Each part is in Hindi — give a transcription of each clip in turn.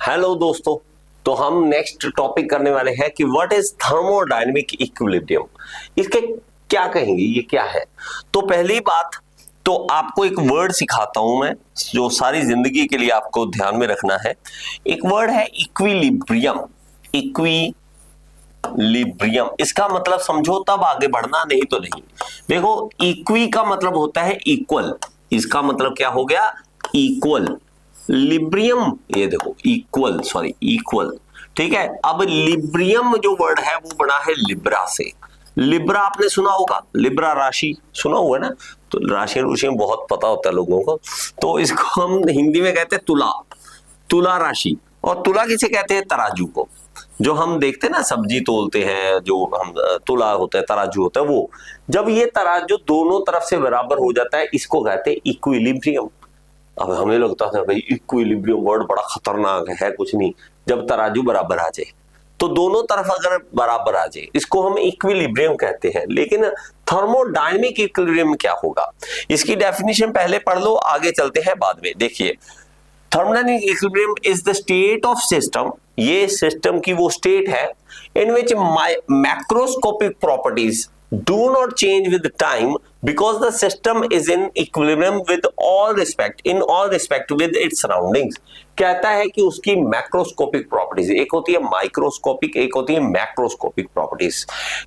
हेलो दोस्तों, तो हम नेक्स्ट टॉपिक करने वाले हैं कि व्हाट इज थर्मोडायनेमिक इक्विलिब्रियम। इसके क्या कहेंगे, ये क्या है। तो पहली बात तो आपको एक वर्ड सिखाता हूं मैं, जो सारी जिंदगी के लिए आपको ध्यान में रखना है। एक वर्ड है इक्विलिब्रियम। इक्विलिब्रियम, इसका मतलब समझो तब आगे बढ़ना, नहीं तो नहीं। देखो, इक्वी का मतलब होता है इक्वल, इसका मतलब क्या हो गया, इक्वल। लिब्रियम, ये देखो इक्वल, सॉरी इक्वल, ठीक है। अब लिब्रियम जो वर्ड है वो बना है लिब्रा से। लिब्रा आपने सुना होगा, लिब्रा राशि सुना हुआ है ना। तो राशि में बहुत पता होता है लोगों को। तो इसको हम हिंदी में कहते हैं तुला, तुला राशि। और तुला किसे कहते हैं, तराजू को। जो हम देखते हैं ना, सब्जी तोलते हैं, जो हम तुला होता है, तराजू होता है, वो जब ये तराजू दोनों तरफ से बराबर हो जाता है, इसको कहते हैं इक्विलिब्रियम। अब हमें लगता था भाई इक्विलिब्रियम वर्ड बड़ा खतरनाक है, कुछ नहीं। जब तराजू बराबर आ जाए, तो दोनों तरफ अगर बराबर आ जाए, इसको हम इक्विलिब्रियम कहते हैं। लेकिन थर्मोडायनेमिक इक्विलिब्रियम क्या होगा, इसकी डेफिनेशन पहले पढ़ लो, आगे चलते हैं बाद में। देखिए, thermodynamic equilibrium is the state of system, ये सिस्टम की वो स्टेट है in which macroscopic properties do not change with time because the system is in equilibrium with all respect with its surroundings। कहता है कि उसकी मैक्रोस्कोपिक प्रॉपर्टीज, एक होती है माइक्रोस्कोपिक, एक होती है मैक्रोस्कोपिक प्रॉपर्टीज,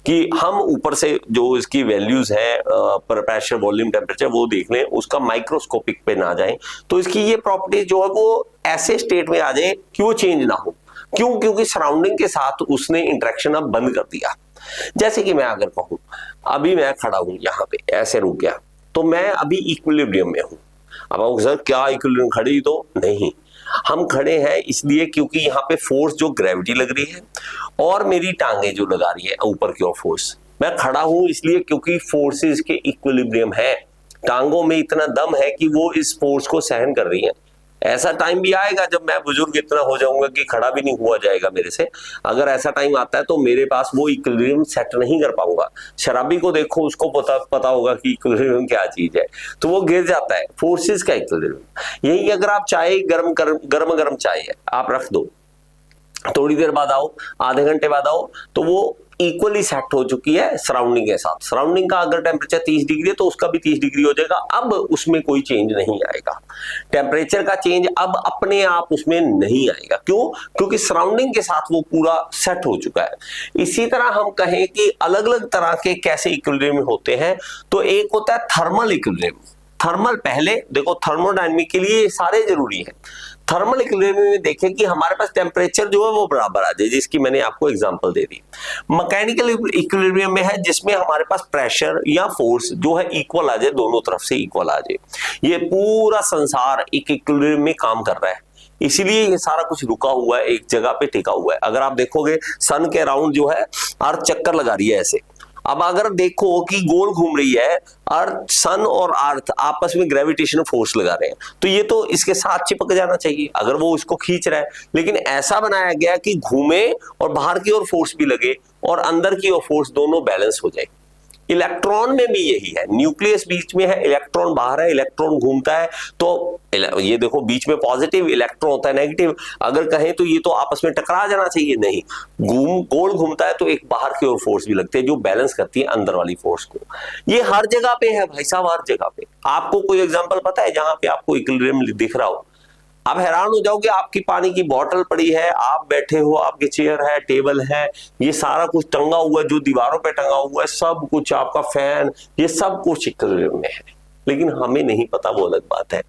कि हम ऊपर से जो इसकी वैल्यूज है पर प्रेशर, वॉल्यूम, टेम्परेचर, वो देख लें, उसका माइक्रोस्कोपिक पे ना जाए। तो इसकी ये प्रॉपर्टीज जो है वो ऐसे स्टेट में आ जाए कि वो चेंज ना हो। क्यों? क्योंकि सराउंडिंग के साथ उसने इंटरेक्शन अब बंद कर दिया। जैसे कि मैं अगर कहूं, अभी मैं खड़ा हूं यहां पे, ऐसे रुक गया, तो मैं अभी इक्विलिब्रियम में हूं। अब सर क्या इक्विलिब्रियम, खड़ी तो नहीं, हम खड़े हैं इसलिए क्योंकि यहाँ पे फोर्स जो ग्रेविटी लग रही है और मेरी टांगे जो लगा रही है ऊपर की ओर फोर्स। मैं खड़ा हूं इसलिए क्योंकि फोर्सेस के इक्विलिब्रियम है, टांगों में इतना दम है कि वो इस फोर्स को सहन कर रही है। ऐसा टाइम भी आएगा जब मैं बुजुर्ग इतना हो जाऊंगा कि खड़ा भी नहीं हुआ जाएगा मेरे से। अगर ऐसा टाइम आता है तो मेरे पास वो इक्विलिब्रियम सेट नहीं कर पाऊंगा। शराबी को देखो, उसको पता होगा कि इक्विलिब्रियम क्या चीज है, तो वो गिर जाता है, फोर्सेस का इक्विलिब्रियम। यही अगर आप चाय, गरम चाय है, आप रख दो, थोड़ी देर बाद आओ, आधे घंटे बाद आओ, तो वो इक्वली सेट हो चुकी है सराउंडिंग के साथ। सराउंडिंग का अगर टेम्परेचर 30 डिग्री है तो उसका भी 30 डिग्री हो जाएगा। अब उसमें कोई चेंज नहीं आएगा, टेम्परेचर का चेंज अब अपने आप उसमें नहीं आएगा। क्यों? क्योंकि सराउंडिंग के साथ वो पूरा सेट हो चुका है। इसी तरह हम कहें कि अलग अलग तरह के कैसे इक्विलिब्रियम होते हैं, तो एक होता है थर्मल इक्विलिब्रियम। थर्मल, पहले देखो थर्मोडायनेमिक के लिए सारे जरूरी है। थर्मल इक्विलिब्रियम में देखें कि हमारे पास टेम्परेचर जो है वो बराबर आ जाए, जिसकी मैंने आपको एग्जांपल दे दी। मैकेनिकल इक्विलिब्रियम में है जिसमें हमारे पास प्रेशर या फोर्स जो है इक्वल आ जाए, दोनों तरफ से इक्वल आ जाए। ये पूरा संसार एक इक्विलिब्रियम में काम कर रहा है, इसीलिए ये सारा कुछ रुका हुआ है, एक जगह पे टिका हुआ है। अगर आप देखोगे सन के अराउंड जो है अर्थ चक्कर लगा रही है ऐसे। अब अगर देखो कि गोल घूम रही है अर्थ, सन और अर्थ आपस में ग्रेविटेशनल फोर्स लगा रहे हैं, तो ये तो इसके साथ चिपक जाना चाहिए अगर वो इसको खींच रहा है। लेकिन ऐसा बनाया गया कि घूमे और बाहर की ओर फोर्स भी लगे और अंदर की ओर फोर्स, दोनों बैलेंस हो जाए। इलेक्ट्रॉन में भी यही है, न्यूक्लियस बीच में है, इलेक्ट्रॉन बाहर है, इलेक्ट्रॉन घूमता है, तो ये देखो बीच में पॉजिटिव इलेक्ट्रॉन होता है, नेगेटिव। अगर कहें तो ये तो आपस में टकरा जाना चाहिए, नहीं, गोल घूमता है तो एक बाहर की ओर फोर्स भी लगती है जो बैलेंस करती है अंदर वाली फोर्स को। ये हर जगह पे है भाई साहब, हर जगह पे। आपको कोई एग्जांपल पता है जहां पे आपको इक्विलिब्रियम दिख रहा हो? आप हैरान हो जाओगे, आपकी पानी की बोतल पड़ी है, आप बैठे हो, आपके चेयर है, टेबल है, ये सारा कुछ टंगा हुआ है, जो दीवारों पे टंगा हुआ है, सब कुछ, आपका फैन, ये सब कुछ इक्विलिब्रियम में है। लेकिन हमें नहीं पता, वो अलग बात है,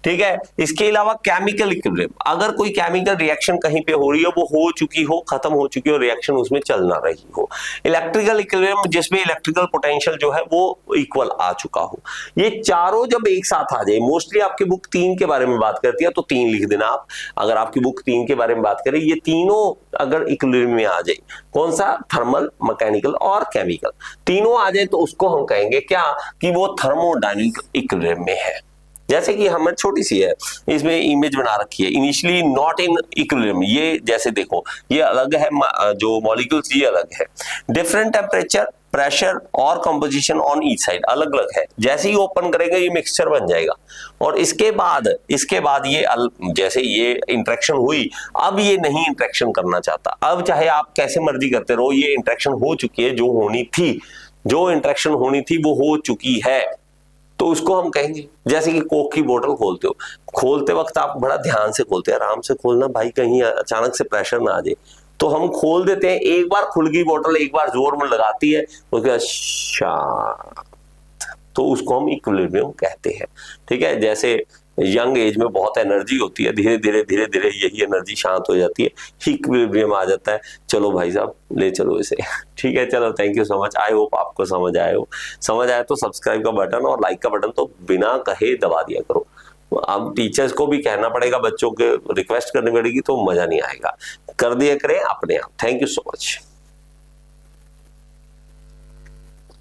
ठीक है। इसके अलावा केमिकल इक्विलिब्रियम, अगर कोई केमिकल रिएक्शन कहीं पे हो रही है, वो हो चुकी हो, खत्म हो चुकी हो, रिएक्शन उसमें चल ना रही हो। इलेक्ट्रिकल इक्विलिब्रियम, जिसमें इलेक्ट्रिकल पोटेंशियल जो है वो इक्वल आ चुका हो। ये चारों जब एक साथ आ जाए, मोस्टली आपकी बुक 3 के बारे में बात करती है, तो 3 लिख देना आप। अगर आपकी बुक 3 के बारे में बात करे, ये तीनों अगर इक्विलिब्रियम में आ जाए, कौन सा, थर्मल, मैकेनिकल और केमिकल, तीनों आ जाए, तो उसको हम कहेंगे क्या, कि वो थर्मोडायनेमिक इक्विलिब्रियम में है। जैसे कि हमें छोटी सी है, इसमें इमेज बना रखी है, इनिशियली नॉट इन इक्विलिब्रियम। ये जैसे देखो, ये अलग है, जो मॉलिक्यूल्स ये अलग है, डिफरेंट टेम्परेचर, प्रेशर और कंपोजिशन ऑन ईच साइड अलग अलग है। जैसे ही ओपन करेंगे ये मिक्सचर बन जाएगा और इसके बाद ये जैसे ये इंटरेक्शन हुई, अब ये नहीं इंटरेक्शन करना चाहता। अब चाहे आप कैसे मर्जी करते रहो, ये इंटरेक्शन हो चुकी है, जो इंटरेक्शन होनी थी वो हो चुकी है, तो उसको हम कहेंगे। जैसे कि कोक की बोतल खोलते हो, खोलते वक्त आप बड़ा ध्यान से खोलते हैं, आराम से खोलना भाई, कहीं अचानक से प्रेशर ना आ जाए। तो हम खोल देते हैं, एक बार खुल गई बोतल, एक बार जोर में लगाती है, उसके बाद शांत, तो उसको हम इक्विलिब्रियम कहते हैं। ठीक है, जैसे यंग एज में बहुत एनर्जी होती है, धीरे धीरे यही एनर्जी शांत हो जाती है, इक्विलिब्रियम आ जाता है। चलो भाई साहब ले चलो इसे। ठीक है, चलो thank you so much. I hope आपको समझ आया तो सब्सक्राइब का बटन और लाइक का बटन तो बिना कहे दबा दिया करो। अब टीचर्स को भी कहना पड़ेगा, बच्चों के रिक्वेस्ट करनी पड़ेगी, तो मजा नहीं आएगा। कर दिया करें अपने आप। Thank you so much.